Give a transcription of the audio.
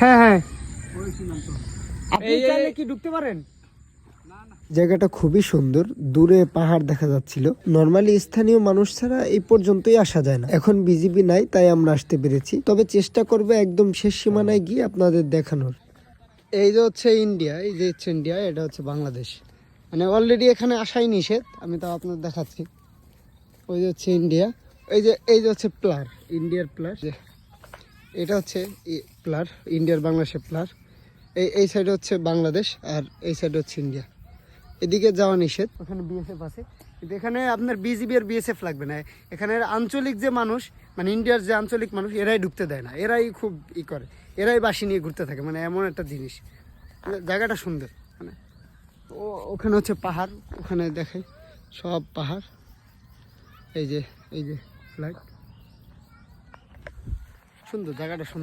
হ্যাঁ হ্যাঁ, আপনি চাইলে কি ঢুকতে পারেন? জায়গাটা খুবই সুন্দর, দূরে পাহাড় দেখা যাচ্ছিল। নরমালি স্থানীয় মানুষ ছাড়া এই পর্যন্তই আসা যায় না। এখন বিজিবি নাই, তাই আমরা আসতে পেরেছি। তবে চেষ্টা করবে একদম শেষ সীমানায় গিয়ে আপনাদের দেখানোর। এই যে হচ্ছে ইন্ডিয়া, এই যে হচ্ছে ইন্ডিয়া, এটা হচ্ছে বাংলাদেশ। মানে অলরেডি এখানে আসাই নিষেধ, আমি তাও আপনাদের দেখাচ্ছি। ওই যে হচ্ছে ইন্ডিয়া, এই যে হচ্ছে প্লার, ইন্ডিয়ার প্লার। এটা হচ্ছে প্লার, ইন্ডিয়ার বাংলাদেশের প্লার। এই সাইডে হচ্ছে বাংলাদেশ, আর এই সাইডে হচ্ছে ইন্ডিয়া। এদিকে যাওয়া নিষেধ, ওখানে বিএসএফ আছে। কিন্তু এখানে আপনার বিজিবি আর বিএসএফ লাগবে না। এখানে আঞ্চলিক যে মানুষ, মানে ইন্ডিয়ার যে আঞ্চলিক মানুষ, এরাই ঢুকতে দেয় না। এরাই খুব করে, এরাই বাসি নিয়ে ঘুরতে থাকে। মানে এমন একটা জিনিস, জায়গাটা সুন্দর। মানে ওখানে হচ্ছে পাহাড়, ওখানে দেখাই সব পাহাড়। এই যে ফ্ল্যাগ, সুন্দর জায়গাটা, সুন্দর।